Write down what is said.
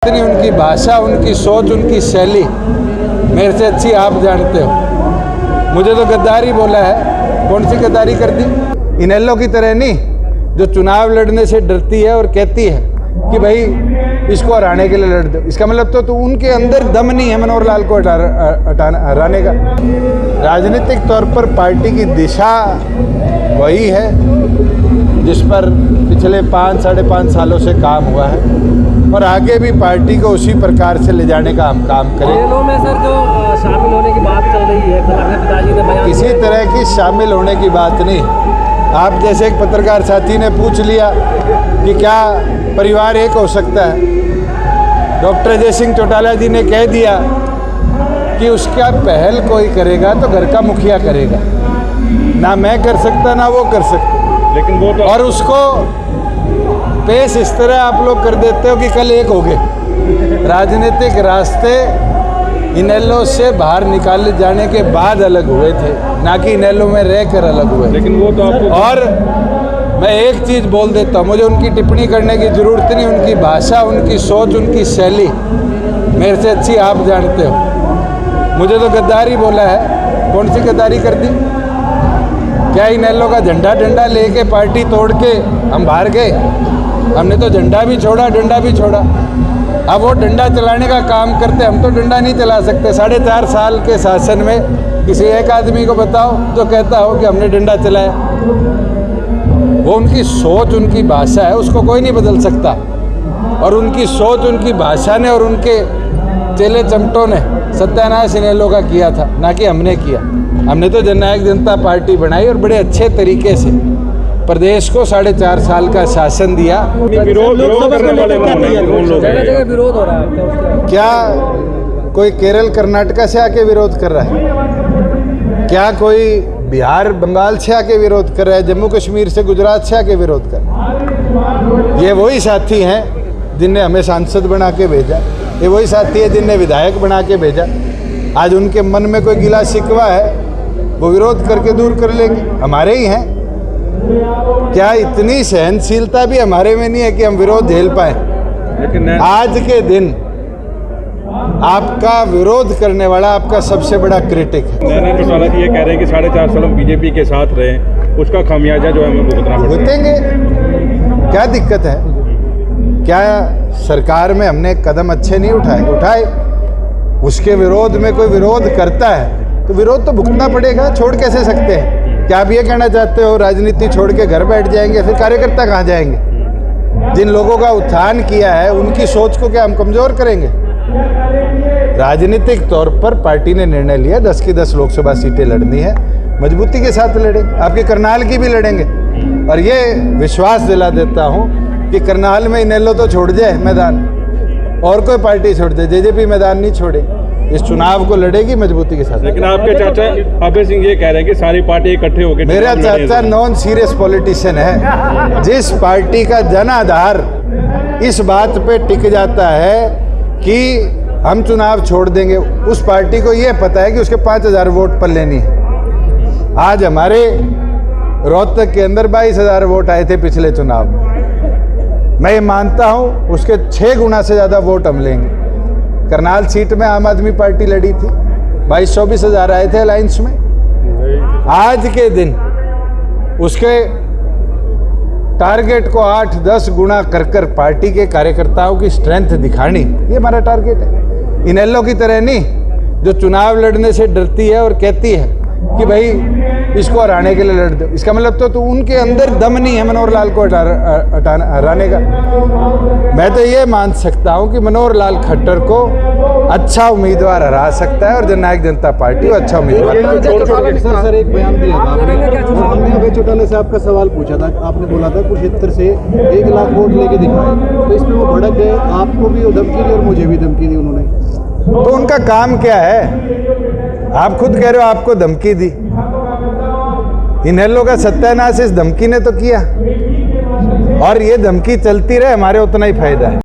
इतनी उनकी भाषा, उनकी सोच, उनकी शैली मेरे से अच्छी आप जानते हो। मुझे तो गद्दारी बोला है, कौन सी गद्दारी कर दी? इनेलो की तरह नहीं, जो चुनाव लड़ने से डरती है और कहती है कि भाई इसको हराने के लिए लड़ दो। इसका मतलब तो उनके अंदर दम नहीं है मनोहर लाल को हराने का। राजनीतिक तौर पर पार्टी की दिशा वही है जिस पर पिछले 5-5.5 सालों से काम हुआ है और आगे भी पार्टी को उसी प्रकार से ले जाने का हम काम करेंगे। में सर जो शामिल होने की बात चल रही है, अपने पिताजी ने बयान किसी तरह की शामिल होने की बात नहीं। आप जैसे एक पत्रकार साथी ने पूछ लिया कि क्या परिवार एक हो सकता है। डॉक्टर अजय सिंह चौटाला जी ने कह दिया कि उसका पहल कोई करेगा तो घर का मुखिया करेगा, ना मैं कर सकता ना वो कर सकता। लेकिन वो तो और उसको पेश इस तरह आप लोग कर देते हो कि कल एक हो गए। राजनीतिक रास्ते इनेलो से बाहर निकाले जाने के बाद अलग हुए थे, ना कि इनेलो में रहकर अलग हुए। लेकिन वो तो आपको और मैं एक चीज़ बोल देता हूँ, मुझे उनकी टिप्पणी करने की ज़रूरत नहीं। उनकी भाषा, उनकी सोच, उनकी शैली मेरे से अच्छी आप जानते हो। मुझे तो गद्दारी बोला है, कौन सी गद्दारी कर दी? क्या इनेलो का झंडा डंडा लेके पार्टी तोड़ के हम बाहर गए? हमने तो झंडा भी छोड़ा, डंडा भी छोड़ा। अब वो डंडा चलाने का काम करते, हम तो डंडा नहीं चला सकते। 4.5 साल के शासन में किसी एक आदमी को बताओ जो कहता हो कि हमने डंडा चलाया। वो उनकी सोच, उनकी भाषा है, उसको कोई नहीं बदल सकता। और उनकी सोच, उनकी भाषा ने और उनके चेले चमटों ने सत्यानाश इनेलो का किया था, ना कि हमने किया। हमने तो जननायक जनता पार्टी बनाई और बड़े अच्छे तरीके से प्रदेश को 4.5 साल का शासन दिया। विरोध करने वाले जगह जगह विरोध हो रहा है। क्या कोई केरल कर्नाटका से आके विरोध कर रहा है? क्या कोई बिहार बंगाल से आके विरोध कर रहा है? जम्मू कश्मीर से, गुजरात से आके विरोध कर रहा है? ये वही साथी हैं जिनने हमें सांसद बना के भेजा, ये वही साथी है जिनने विधायक बना के भेजा। आज उनके मन में कोई गिला शिकवा है, वो विरोध करके दूर कर लेंगे, हमारे ही हैं। क्या इतनी सहनशीलता भी हमारे में नहीं है कि हम विरोध झेल पाए? लेकिन आज के दिन आपका विरोध करने वाला आपका सबसे बड़ा क्रिटिक है। नैना चौटाला जी ये कह रहे हैं कि 4.5 साल हम बीजेपी के साथ रहे, उसका खामियाजा जो है हमें भुगतना पड़ेगा। भुगतेंगे, क्या दिक्कत है? क्या सरकार में हमने कदम अच्छे नहीं उठाए? उसके विरोध में कोई विरोध करता है तो विरोध तो भुगतना पड़ेगा, छोड़ कैसे सकते हैं? क्या आप ये कहना चाहते हो राजनीति छोड़ के घर बैठ जाएंगे? फिर कार्यकर्ता कहाँ जाएंगे? जिन लोगों का उत्थान किया है उनकी सोच को क्या हम कमजोर करेंगे? राजनीतिक तौर पर पार्टी ने निर्णय लिया 10 की 10 लोकसभा सीटें लड़नी है, मजबूती के साथ लड़ेंगे। आपके करनाल की भी लड़ेंगे और ये विश्वास दिला देता हूँ कि करनाल में इनेलो तो छोड़ जाए मैदान, और कोई पार्टी छोड़ दे, जेजेपी मैदान नहीं छोड़े। इस चुनाव को लड़ेगी मजबूती के साथ। लेकिन आपके चाचा अभय सिंह ये कह रहे हैं कि सारी पार्टी इकट्ठे होकर मेरा चाचा नॉन सीरियस पॉलिटिशियन है। जिस पार्टी का जन आधार इस बात पे टिक जाता है कि हम चुनाव छोड़ देंगे, उस पार्टी को ये पता है कि उसके 5000 वोट पर लेनी है। आज हमारे रोहतक के अंदर 22,000 वोट आए थे पिछले चुनाव में। मैं ये मानता हूँ उसके 6 गुना से ज़्यादा वोट हम लेंगे। करनाल सीट में आम आदमी पार्टी लड़ी थी, 22-24 हज़ार आए थे अलायंस में। आज के दिन उसके टारगेट को 8-10 गुना कर पार्टी के कार्यकर्ताओं की स्ट्रेंथ दिखानी, ये हमारा टारगेट है। इनेलो की तरह नहीं, जो चुनाव लड़ने से डरती है और कहती है कि भाई इसको हराने के लिए लड़ दो। इसका मतलब तो उनके अंदर दम नहीं है मनोहर लाल को हराने का। मैं तो ये मान सकता हूँ कि मनोहर लाल खट्टर को अच्छा उम्मीदवार हरा सकता है और जननायक जनता पार्टी को अच्छा उम्मीदवार। सर एक बयान दिया था आपने, हमने अभय चौटाला से आपका सवाल पूछा था, आपने बोला था कुरुक्षेत्र से 1 लाख वोट लेके दिखाए, तो इसमें वो भड़क गए, आपको भी धमकी दी और मुझे भी धमकी दी उन्होंने। तो उनका काम क्या है? आप खुद कह रहे हो आपको धमकी दी। इनेलो का सत्यानाश इस धमकी ने तो किया, और ये धमकी चलती रहे, हमारे उतना ही फायदा है।